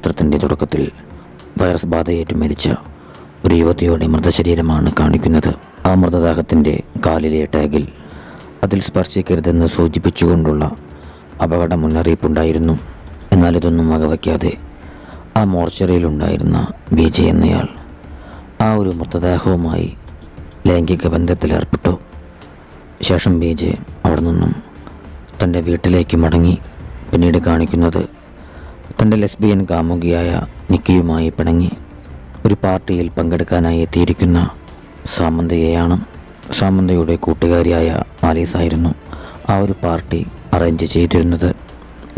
ചിത്രത്തിൻ്റെ തുടക്കത്തിൽ വൈറസ് ബാധയേറ്റ് മരിച്ച ഒരു യുവതിയുടെ മൃതശരീരമാണ് കാണിക്കുന്നത്. ആ മൃതദേഹത്തിൻ്റെ കാലിലെ ടാഗിൽ അതിൽ സ്പർശിക്കരുതെന്ന് സൂചിപ്പിച്ചുകൊണ്ടുള്ള അപകട മുന്നറിയിപ്പുണ്ടായിരുന്നു. എന്നാൽ ഇതൊന്നും വകവയ്ക്കാതെ ആ മോർച്ചറിയിലുണ്ടായിരുന്ന BJ എന്നയാൾ ആ ഒരു മൃതദേഹവുമായി ലൈംഗിക ബന്ധത്തിലേർപ്പെട്ടു. ശേഷം BJ അവിടെ നിന്നും തൻ്റെ വീട്ടിലേക്ക് മടങ്ങി. പിന്നീട് കാണിക്കുന്നത് തൻ്റെ ലെസ്ബിയൻ കാമുകിയായ നിക്കിയുമായി പിണങ്ങി ഒരു പാർട്ടിയിൽ പങ്കെടുക്കാനായി എത്തിയിരിക്കുന്ന സാമന്തയെയാണ്. സാമന്തയുടെ കൂട്ടുകാരിയായ ആലീസായിരുന്നു ആ ഒരു പാർട്ടി അറേഞ്ച് ചെയ്തിരുന്നത്.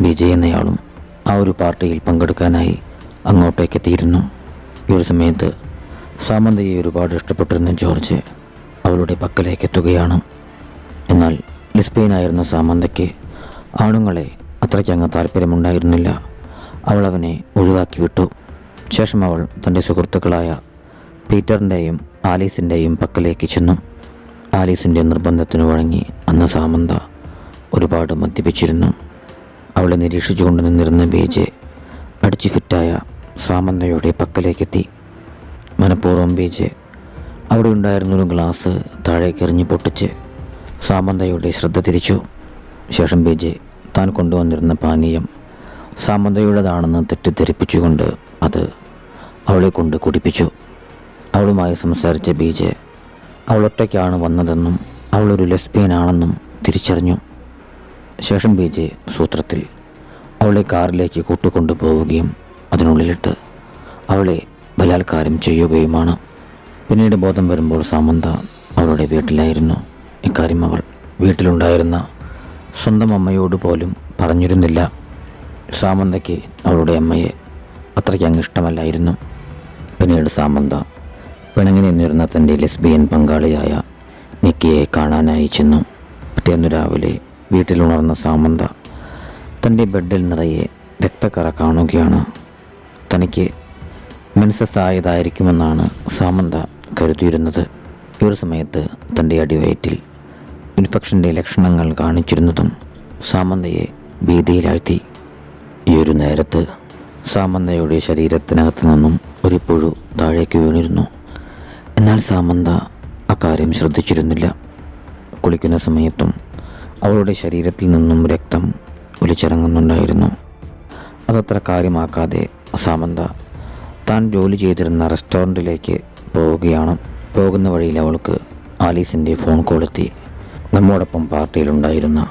BJ എന്നയാളും ആ ഒരു പാർട്ടിയിൽ പങ്കെടുക്കാനായി അങ്ങോട്ടേക്ക് എത്തിയിരുന്നു. ഈ ഒരു സമയത്ത് സാമന്തയെ ഒരുപാട് ഇഷ്ടപ്പെട്ടിരുന്ന ജോർജ് അവളുടെ പക്കലേക്ക് എത്തുകയാണ്. എന്നാൽ ലെസ്ബിയനായിരുന്ന സാമന്തയ്ക്ക് ആണുങ്ങളെ അത്രയ്ക്കങ്ങ് താല്പര്യമുണ്ടായിരുന്നില്ല. അവൾ അവനെ ഒഴിവാക്കി വിട്ടു. ശേഷം അവൾ തൻ്റെ സുഹൃത്തുക്കളായ പീറ്ററിൻ്റെയും ആലീസിൻ്റെയും പക്കലേക്ക് ചെന്നു. ആലീസിൻ്റെ നിർബന്ധത്തിന് വഴങ്ങി അന്ന് സാമന്ത ഒരുപാട് മദ്യപിച്ചിരുന്നു. അവളെ നിരീക്ഷിച്ചുകൊണ്ട് നിന്നിരുന്ന BJ അടിച്ചു ഫിറ്റായ സാമന്തയുടെ പക്കലേക്കെത്തി. മനഃപൂർവ്വം BJ അവിടെ ഉണ്ടായിരുന്നൊരു ഗ്ലാസ് താഴേക്കെറിഞ്ഞ് പൊട്ടിച്ച് സാമന്തയുടെ ശ്രദ്ധ തിരിച്ചു. ശേഷം BJ താൻ കൊണ്ടുവന്നിരുന്ന പാനീയം സാമന്തയുടേതാണെന്ന് തെറ്റിദ്ധരിപ്പിച്ചുകൊണ്ട് അത് അവളെ കൊണ്ട് കുടിപ്പിച്ചു. അവളുമായി സംസാരിച്ച BJ അവൾ ഒറ്റയ്ക്കാണ് വന്നതെന്നും അവളൊരു ലെസ്ബിയനാണെന്നും തിരിച്ചറിഞ്ഞു. ശേഷം BJ സൂത്രത്തിൽ അവളെ കാറിലേക്ക് കൂട്ടിക്കൊണ്ടു പോവുകയും അതിനുള്ളിലിട്ട് അവളെ ബലാത്കാരം ചെയ്യുകയുമാണ്. പിന്നീട് ബോധം വരുമ്പോൾ സാമന്ത അവളുടെ വീട്ടിലായിരുന്നു. ഇക്കാര്യം അവൾ വീട്ടിലുണ്ടായിരുന്ന സ്വന്തം അമ്മയോട് പോലും പറഞ്ഞിരുന്നില്ല. സാമന്തയ്ക്ക് അവളുടെ അമ്മയെ അത്രയ്ക്കങ്ങ് ഇഷ്ടമല്ലായിരുന്നു. പിന്നീട് സാമന്ത പിണങ്ങി നിന്നിരുന്ന തൻ്റെ ലെസ്ബിയൻ പങ്കാളിയായ നിക്കിയെ കാണാനായി ചെന്നു. പിറ്റേന്നു രാവിലെ വീട്ടിലുണർന്ന സാമന്ത തൻ്റെ ബെഡിൽ നിറയെ രക്തക്കറ കാണുകയാണ്. തനിക്ക് മെൻസസ് ആയതായിരിക്കുമെന്നാണ് സാമന്ത കരുതിയിരുന്നത്. ഈ ഒരു സമയത്ത് തൻ്റെ അടിവയറ്റിൽ ഇൻഫെക്ഷൻ്റെ ലക്ഷണങ്ങൾ കാണിച്ചിരുന്നതും സാമന്തയെ ഭീതിയിലാഴ്ത്തി. ഈ ഒരു നേരത്ത് സാമന്തയുടെ ശരീരത്തിനകത്ത് നിന്നും ഒരു പുഴു താഴേക്ക് വീണിരുന്നു. എന്നാൽ സാമന്ത അക്കാര്യം ശ്രദ്ധിച്ചിരുന്നില്ല. കുളിക്കുന്ന സമയത്തും അവളുടെ ശരീരത്തിൽ നിന്നും രക്തം ഒലിച്ചിറങ്ങുന്നുണ്ടായിരുന്നു. അതത്ര കാര്യമാക്കാതെ സാമന്ത താൻ ജോലി ചെയ്തിരുന്ന റെസ്റ്റോറൻറ്റിലേക്ക് പോവുകയാണ്. പോകുന്ന വഴിയിൽ അവൾക്ക് ആലീസിൻ്റെ ഫോൺ കോൾ എത്തി. നമ്മോടൊപ്പം പാർട്ടിയിലുണ്ടായിരുന്ന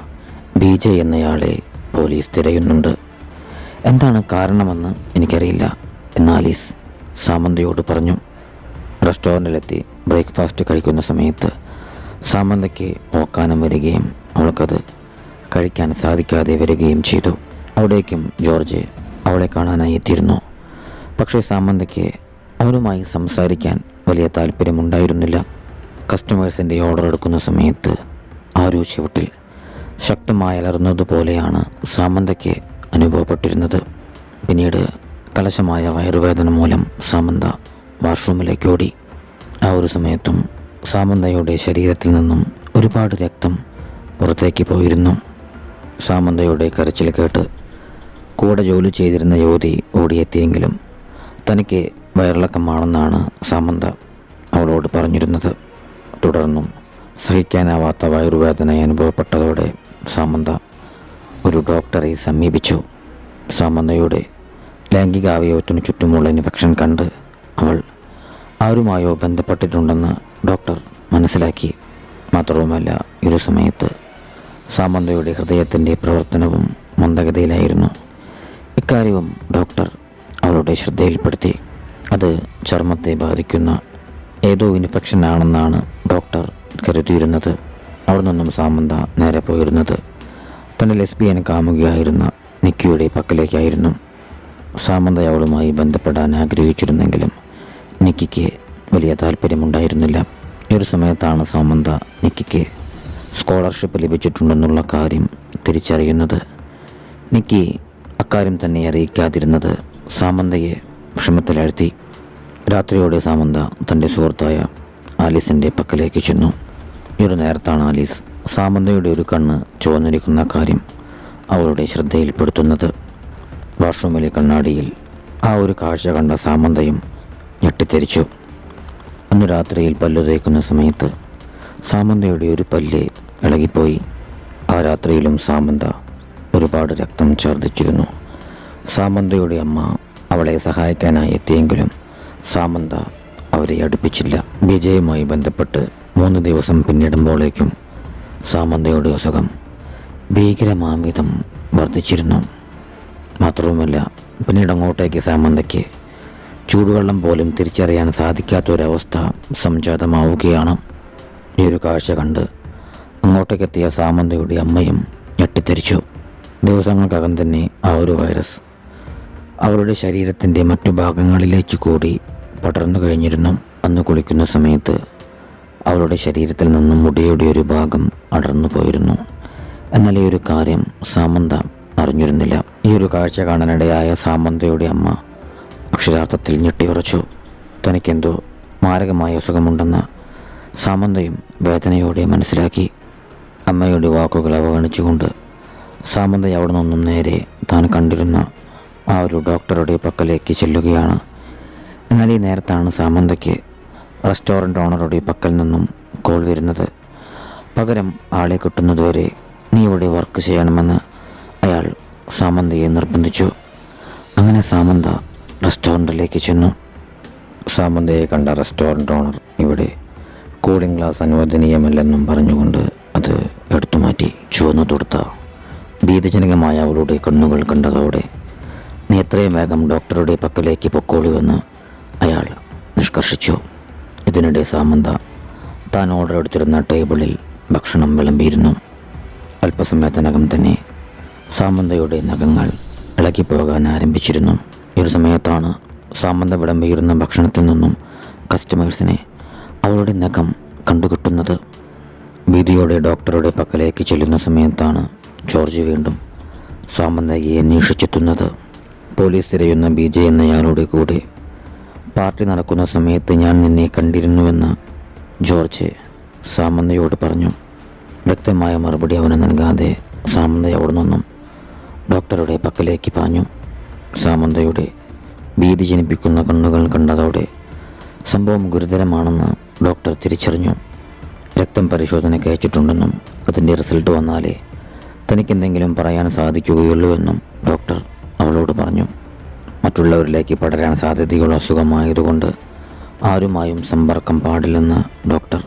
BJ എന്നയാളെ പോലീസ് തിരയുന്നുണ്ട്. എന്താണ് കാരണമെന്ന് എനിക്കറിയില്ല എന്ന് ആലീസ് സാമന്തയോട് പറഞ്ഞു. റെസ്റ്റോറൻറ്റിലെത്തി ബ്രേക്ക്ഫാസ്റ്റ് കഴിക്കുന്ന സമയത്ത് സാമന്തയ്ക്ക് ഓക്കാനം വരികയും അവൾക്കത് കഴിക്കാൻ സാധിക്കാതെ വരികയും ചെയ്തു. അവിടേക്കും ജോർജ് അവളെ കാണാനായി എത്തിയിരുന്നു. പക്ഷേ സാമന്തയ്ക്ക് അവനുമായി സംസാരിക്കാൻ വലിയ താല്പര്യമുണ്ടായിരുന്നില്ല. കസ്റ്റമേഴ്സിൻ്റെ ഓർഡർ എടുക്കുന്ന സമയത്ത് ആരോ ചുവട്ടിൽ ശക്തമായി അലർന്നതുപോലെയാണ് സാമന്തയ്ക്ക് അനുഭവപ്പെട്ടിരുന്നത്. പിന്നീട് കലശമായ വയറുവേദന മൂലം സാമന്ത വാഷ്റൂമിലേക്ക് ഓടി. ആ ഒരു സമയത്തും സാമന്തയുടെ ശരീരത്തിൽ നിന്നും ഒരുപാട് രക്തം പുറത്തേക്ക് പോയിരുന്നു. സാമന്തയുടെ കരച്ചിൽ കേട്ട് കൂടെ ജോലി ചെയ്തിരുന്ന യുവതി ഓടിയെത്തിയെങ്കിലും തനിക്ക് വയറിളക്കമാണെന്നാണ് സാമന്ത അവളോട് പറഞ്ഞിരുന്നത്. തുടർന്നും സഹിക്കാനാവാത്ത വയറുവേദന അനുഭവപ്പെട്ടതോടെ സാമന്ത ഒരു ഡോക്ടറെ സമീപിച്ചു. സാമന്തയുടെ ലൈംഗികാവയവത്തിനു ചുറ്റുമുള്ള ഇൻഫെക്ഷൻ കണ്ട് അവൾ ആരുമായോ ബന്ധപ്പെട്ടിട്ടുണ്ടെന്ന് ഡോക്ടർ മനസ്സിലാക്കി. മാത്രവുമല്ല, ഈ സമയത്ത് സാമന്തയുടെ ഹൃദയത്തിൻ്റെ പ്രവർത്തനവും മന്ദഗതിയിലായിരുന്നു. ഇക്കാര്യവും ഡോക്ടർ അവളുടെ ശ്രദ്ധയിൽപ്പെടുത്തി. അത് ചർമ്മത്തെ ബാധിക്കുന്ന ഏതോ ഇൻഫെക്ഷൻ ആണെന്നാണ് ഡോക്ടർ കരുതിയിരുന്നത്. അവിടെ നിന്നും സാമന്ത നേരെ പോയിരുന്നത് തൻ്റെ ലെസ്ബിയൻ കാമുകിയായിരുന്ന നിക്കിയുടെ പക്കലേക്കായിരുന്നു. സാമന്ത അവളുമായി ബന്ധപ്പെടാൻ ആഗ്രഹിച്ചിരുന്നെങ്കിലും നിക്കിക്ക് വലിയ താല്പര്യമുണ്ടായിരുന്നില്ല. ഈ ഒരു സമയത്താണ് സാമന്ത നിക്കിക്ക് സ്കോളർഷിപ്പ് ലഭിച്ചിട്ടുണ്ടെന്നുള്ള കാര്യം തിരിച്ചറിയുന്നത്. നിക്കി അക്കാര്യം തന്നെ അറിയിക്കാതിരുന്നത് സാമന്തയെ വിഷമത്തിലാഴ്ത്തി. രാത്രിയോടെ സാമന്ത തൻ്റെ സുഹൃത്തായ ആലീസിൻ്റെ പക്കലേക്ക് ചെന്നു. ഈ ഒരു നേരത്താണ് ആലീസ് സാമന്തയുടെ ഒരു കണ്ണ് ചുവന്നിരിക്കുന്ന കാര്യം അവളുടെ ശ്രദ്ധയിൽപ്പെടുത്തുന്നത്. വാഷ്റൂമിലെ കണ്ണാടിയിൽ ആ ഒരു കാഴ്ച കണ്ട സാമന്തയും ഞെട്ടിത്തെരിച്ചു. അന്നു രാത്രിയിൽ പല്ലു തേക്കുന്ന സമയത്ത് സാമന്തയുടെ ഒരു പല്ല് ഇളകിപ്പോയി. ആ രാത്രിയിലും സാമന്ത ഒരുപാട് രക്തം ഛർദ്ദിച്ചിരുന്നു. സാമന്തയുടെ അമ്മ അവളെ സഹായിക്കാനായി എത്തിയെങ്കിലും സാമന്ത അവരെ അടുപ്പിച്ചില്ല. വിജയുമായി ബന്ധപ്പെട്ട് 3 ദിവസം പിന്നിടുമ്പോഴേക്കും സാമന്തയുടെ അസുഖം ഭീകരമാമിതം വർദ്ധിച്ചിരുന്നു. മാത്രവുമല്ല, പിന്നീട് അങ്ങോട്ടേക്ക് സാമന്തയ്ക്ക് ചൂടുവെള്ളം പോലും തിരിച്ചറിയാൻ സാധിക്കാത്തൊരവസ്ഥ സംജാതമാവുകയാണ്. ഈ ഒരു കാഴ്ച കണ്ട് അങ്ങോട്ടേക്കെത്തിയ സാമന്തയുടെ അമ്മയും ഞെട്ടിത്തെരിച്ചു. ദിവസങ്ങൾക്കകം തന്നെ ആ ഒരു വൈറസ് അവരുടെ ശരീരത്തിൻ്റെ മറ്റു ഭാഗങ്ങളിലേക്ക് കൂടി പടർന്നു കഴിഞ്ഞിരുന്നു. അന്ന് കുളിക്കുന്ന സമയത്ത് അവളുടെ ശരീരത്തിൽ നിന്നും മുടിയുടെ ഒരു ഭാഗം അടർന്നു പോയിരുന്നു. എന്നാൽ ഈ ഒരു കാര്യം സാമന്ത അറിഞ്ഞിരുന്നില്ല. ഈ ഒരു കാഴ്ച കാണാനിടയായ സാമന്തയുടെ അമ്മ അക്ഷരാർത്ഥത്തിൽ ഞെട്ടിയുറച്ചു. തനിക്കെന്തോ മാരകമായ അസുഖമുണ്ടെന്ന് സാമന്തയും വേദനയോടെ മനസ്സിലാക്കി. അമ്മയുടെ വാക്കുകൾ അവഗണിച്ചുകൊണ്ട് സാമന്ത അവിടെ നിന്നും നേരെ താൻ കണ്ടിരുന്ന ആ ഒരു ഡോക്ടറുടെ പക്കലേക്ക് ചെല്ലുകയാണ്. എന്നാൽ ഈ നേരത്താണ് സാമന്തയ്ക്ക് റെസ്റ്റോറൻറ്റ് ഓണറുടെ പക്കൽ നിന്നും കോൾ വരുന്നത്. പകരം ആളെ കിട്ടുന്നതുവരെ നീ ഇവിടെ വർക്ക് ചെയ്യണമെന്ന് അയാൾ സാമന്തയെ നിർബന്ധിച്ചു. അങ്ങനെ സാമന്ത റെസ്റ്റോറൻറ്റിലേക്ക് ചെന്നു. സാമന്തയെ കണ്ട റെസ്റ്റോറൻറ്റ് ഓണർ ഇവിടെ കൂളിംഗ് ഗ്ലാസ് അനുവദനീയമല്ലെന്നും പറഞ്ഞുകൊണ്ട് അത് എടുത്തുമാറ്റി. ചുവന്നു തൊടുത്ത ഭീതിജനകമായ അവളുടെ കണ്ണുകൾ കണ്ടതോടെ നീ എത്രയും വേഗം ഡോക്ടറുടെ പക്കലേക്ക് പൊക്കോളുവെന്ന് അയാൾ നിഷ്കർഷിച്ചു. ഇതിനിടെ സാമന്ത താൻ ഓർഡർ എടുത്തിരുന്ന ടേബിളിൽ ഭക്ഷണം വിളമ്പിയിരുന്നു. അല്പസമയത്തിനകം തന്നെ സാമന്തയുടെ നഖങ്ങൾ ഇളകിപ്പോകാൻ ആരംഭിച്ചിരുന്നു. ഈ ഒരു സമയത്താണ് സാമന്ത വിളമ്പിയിരുന്ന ഭക്ഷണത്തിൽ നിന്നും കസ്റ്റമേഴ്സിനെ അവളുടെ നഖം കണ്ടുകിട്ടുന്നത്. ഭീതിയോടെ ഡോക്ടറുടെ പക്കലേക്ക് ചെല്ലുന്ന സമയത്താണ് ജോർജ് വീണ്ടും സാമന്തയെ അന്വേഷിച്ചെത്തുന്നത്. പോലീസ് തിരയുന്ന ബിജെ എന്നയാളുടെ കൂടെ പാർട്ടി നടക്കുന്ന സമയത്ത് ഞാൻ നിന്നെ കണ്ടിരുന്നുവെന്ന് ജോർജ് സാമന്തയോട് പറഞ്ഞു. വ്യക്തമായ മറുപടി അവന് നൽകാതെ സാമന്ത അവിടെ നിന്നും ഡോക്ടറുടെ പക്കലേക്ക് പാഞ്ഞു. സാമന്തയുടെ ഭീതി ജനിപ്പിക്കുന്ന കണ്ണുകൾ കണ്ടതോടെ സംഭവം ഗുരുതരമാണെന്ന് ഡോക്ടർ തിരിച്ചറിഞ്ഞു. രക്തം പരിശോധനയ്ക്ക് അയച്ചിട്ടുണ്ടെന്നും അതിൻ്റെ റിസൾട്ട് വന്നാലേ തനിക്കെന്തെങ്കിലും പറയാൻ സാധിക്കുകയുള്ളൂ എന്നും ഡോക്ടർ അവളോട് പറഞ്ഞു. മറ്റുള്ളവരിലേക്ക് പടരാൻ സാധ്യതയുള്ള അസുഖമായതുകൊണ്ട് ആരുമായും സമ്പർക്കം പാടില്ലെന്ന് ഡോക്ടർ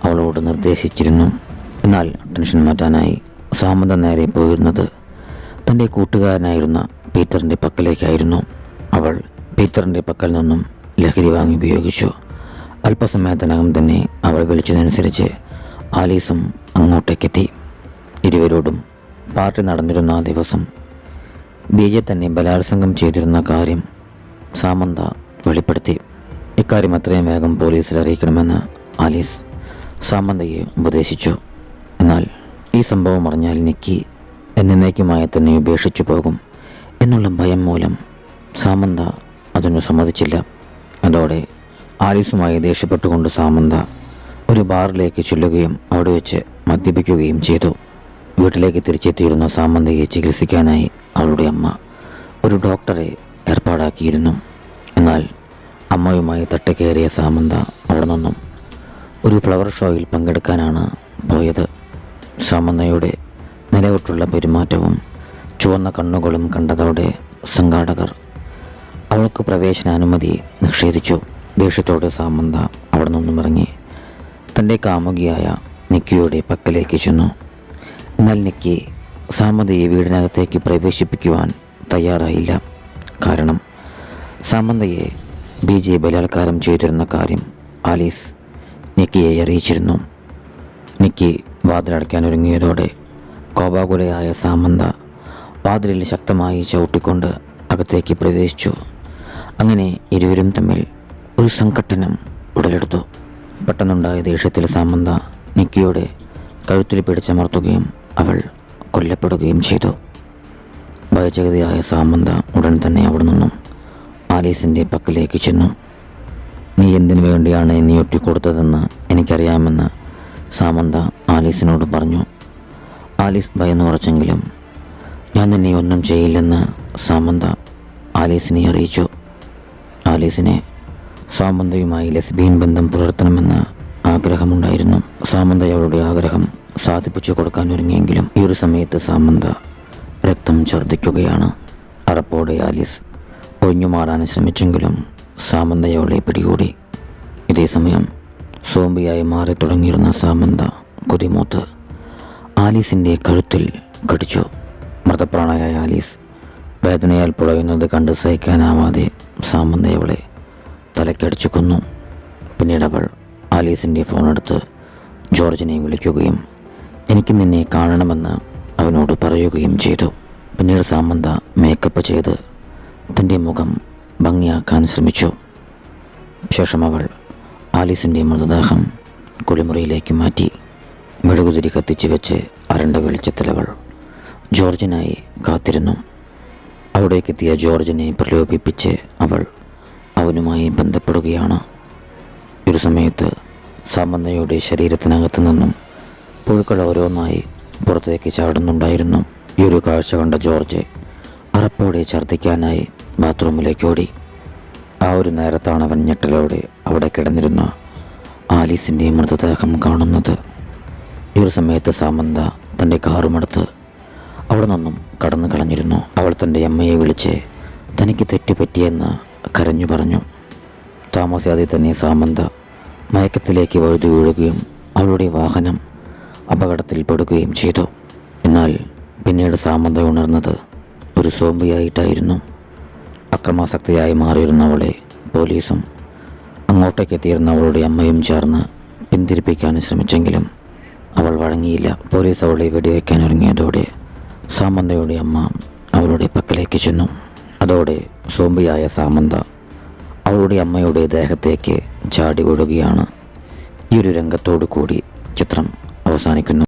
അവളോട് നിർദ്ദേശിച്ചിരുന്നു. എന്നാൽ ടെൻഷൻ മാറ്റാനായി സാമന്ത നേരെ പോയിരുന്നത് തൻ്റെ കൂട്ടുകാരനായിരുന്ന പീറ്ററിൻ്റെ പക്കലേക്കായിരുന്നു. അവൾ പീറ്ററിൻ്റെ പക്കൽ നിന്നും ലഹരി വാങ്ങി ഉപയോഗിച്ചു. അല്പസമയത്തിനകം തന്നെ അവൾ വിളിച്ചതനുസരിച്ച് ആലീസും അങ്ങോട്ടേക്കെത്തി. ഇരുവരോടും പാർട്ടി നടന്നിരുന്ന ആ ദിവസം ബിജെ തന്നെ ബലാത്സംഗം ചെയ്തിരുന്ന കാര്യം സാമന്ത വെളിപ്പെടുത്തി. ഇക്കാര്യം എത്രയും വേഗം പോലീസിൽ അറിയിക്കണമെന്ന് ആലീസ് സാമന്തയെ ഉപദേശിച്ചു. എന്നാൽ ഈ സംഭവം അറിഞ്ഞാൽ നിക്കി എന്നേക്കുമായി തന്നെ ഉപേക്ഷിച്ചു പോകും എന്നുള്ള ഭയം മൂലം സാമന്ത അതിനു സമ്മതിച്ചില്ല. അതോടെ ആലീസുമായി ദേഷ്യപ്പെട്ടുകൊണ്ട് സാമന്ത ഒരു ബാറിലേക്ക് ചെല്ലുകയും അവിടെ വെച്ച് മദ്യപിക്കുകയും ചെയ്തു. വീട്ടിലേക്ക് തിരിച്ചെത്തിയിരുന്ന സാമന്തയെ ചികിത്സിക്കാനായി അവളുടെ അമ്മ ഒരു ഡോക്ടറെ ഏർപ്പാടാക്കിയിരുന്നു. എന്നാൽ അമ്മയുമായി തട്ടിക്കയറിയ സാമന്ത അവിടെ നിന്നും ഒരു ഫ്ലവർ ഷോയിൽ പങ്കെടുക്കാനാണ് പോയത്. സാമന്തയുടെ നിലവിട്ടുള്ള പെരുമാറ്റവും ചുവന്ന കണ്ണുകളും കണ്ടതോടെ സംഘാടകർ അവൾക്ക് പ്രവേശനാനുമതി നിഷേധിച്ചു. ദേഷ്യത്തോടെ സാമന്ത അവിടെ നിന്നും ഇറങ്ങി തൻ്റെ കാമുകിയായ നിക്കിയുടെ പക്കലേക്ക് ചെന്നു. എന്നാൽ നിക്കി സാമന്തയെ വീടിനകത്തേക്ക് പ്രവേശിപ്പിക്കുവാൻ തയ്യാറായില്ല. കാരണം സാമന്തയെ ബിജെ ബലാത്കാരം ചെയ്തിരുന്ന കാര്യം ആലീസ് നിക്കിയെ അറിയിച്ചിരുന്നു. നിക്കി വാതിലടയ്ക്കാനൊരുങ്ങിയതോടെ കോപാകുലയായ സാമന്ത വാതിലിൽ ശക്തമായി ചവിട്ടിക്കൊണ്ട് അകത്തേക്ക് പ്രവേശിച്ചു. അങ്ങനെ ഇരുവരും തമ്മിൽ ഒരു സംഘട്ടനം ഉടലെടുത്തു. പെട്ടെന്നുണ്ടായ ദേഷ്യത്തിൽ സാമന്ത നിക്കിയുടെ കഴുത്തിൽ പിടിച്ചമർത്തുകയും അവൾ കൊല്ലപ്പെടുകയും ചെയ്തു. ഭയചകിതയായ സാമന്ത ഉടൻ തന്നെ അവിടെ നിന്നും ആലീസിൻ്റെ പക്കലേക്ക് ചെന്നു. നീ എന്തിനു വേണ്ടിയാണ് എന്നെ ഒറ്റിക്കൊടുത്തതെന്ന് എനിക്കറിയാമെന്ന് സാമന്ത ആലീസിനോട് പറഞ്ഞു. ആലീസ് ഭയന്നുറച്ചെങ്കിലും ഞാൻ നിന്നെ ഒന്നും ചെയ്യില്ലെന്ന് സാമന്ത ആലീസിനെ അറിയിച്ചു. ആലീസിനെ സാമന്തയുമായി ലെസ്ബിയൻ ബന്ധം പുലർത്തണമെന്ന ആഗ്രഹമുണ്ടായിരുന്നു. സാമന്ത അവളുടെ ആഗ്രഹം സാധിപ്പിച്ചു കൊടുക്കാൻ ഒരുങ്ങിയെങ്കിലും ഈ ഒരു സമയത്ത് സാമന്ത രക്തം ഛർദ്ദിക്കുകയാണ്. അറപ്പോടെ ആലീസ് ഒഴിഞ്ഞു മാറാൻ ശ്രമിച്ചെങ്കിലും സാമന്ത അവളെ പിടികൂടി. ഇതേസമയം സോംബിയായി മാറി തുടങ്ങിയിരുന്ന സാമന്ത കൊതിമൂത്ത് ആലീസിൻ്റെ കഴുത്തിൽ കടിച്ചു. മൃതപ്രാണയായ ആലീസ് വേദനയാൽ പുളയുന്നത് കണ്ട് സഹിക്കാനാവാതെ സാമന്ത അവളെ തലക്കടിച്ചു കൊന്നു. പിന്നീട് അവൾ ആലീസിൻ്റെ ഫോണെടുത്ത് ജോർജിനെ വിളിക്കുകയും എനിക്ക് നിന്നെ കാണണമെന്ന് അവനോട് പറയുകയും ചെയ്തു. പിന്നീട് സാമന്ത മേക്കപ്പ് ചെയ്ത് തൻ്റെ മുഖം ഭംഗിയാക്കാൻ ശ്രമിച്ചു. ശേഷം അവൾ ആലീസിൻ്റെ മൃതദേഹം കുളിമുറിയിലേക്ക് മാറ്റി. മെഴുകുതിരി കത്തിച്ച് വെച്ച് അരണ്ട വെളിച്ചത്തിലവൾ ജോർജിനായി കാത്തിരുന്നു. അവിടേക്കെത്തിയ ജോർജിനെ പ്രലോഭിപ്പിച്ച് അവൾ അവനുമായി ബന്ധപ്പെടുകയാണ്. ഒരു സമയത്ത് സാമന്തയുടെ ശരീരത്തിനകത്തു നിന്നും പുഴുക്കൾ ഓരോന്നായി പുറത്തേക്ക് ചാടുന്നുണ്ടായിരുന്നു. ഈ ഒരു കാഴ്ച കണ്ട ജോർജ് അറപ്പോടെ ഛർദ്ദിക്കാനായി ബാത്റൂമിലേക്ക് ഓടി. ആ ഒരു നേരത്താണ് അവൻ ഞെട്ടലോടെ അവിടെ കിടന്നിരുന്ന ആലീസിൻ്റെ മൃതദേഹം കാണുന്നത്. ഈ ഒരു സമയത്ത് സാമന്ത തൻ്റെ കാറുമെടുത്ത് അവിടെ നിന്നും കടന്നു കളഞ്ഞിരുന്നു. അവൾ തൻ്റെ അമ്മയെ വിളിച്ച് തനിക്ക് തെറ്റുപറ്റിയെന്ന് കരഞ്ഞു പറഞ്ഞു. താമസിയാതെ തന്നെ സാമന്ത മയക്കത്തിലേക്ക് വഴുതി വീഴുകയും അവളുടെ വാഹനം അപകടത്തിൽപ്പെടുകയും ചെയ്തു. എന്നാൽ പിന്നീട് സാമന്ത ഉണർന്നത് ഒരു സോംബിയായിട്ടായിരുന്നു. അക്രമാസക്തിയായി മാറിയിരുന്ന അവളെ പോലീസും അങ്ങോട്ടേക്ക് എത്തിയിരുന്ന അവളുടെ അമ്മയും ചേർന്ന് പിന്തിരിപ്പിക്കാൻ ശ്രമിച്ചെങ്കിലും അവൾ വഴങ്ങിയില്ല. പോലീസ് അവളെ വെടിവെക്കാൻ ഒരുങ്ങിയതോടെ സാമന്തയുടെ അമ്മ അവളുടെ പക്കലേക്ക് ചെന്നു. അതോടെ സോംബിയായ സാമന്ത അവളുടെ അമ്മയുടെ ദേഹത്തേക്ക് ചാടി വീഴുകയാണ്. ഈ ഒരു രംഗത്തോടു കൂടി ചിത്രം അവസാനിക്കുന്നു.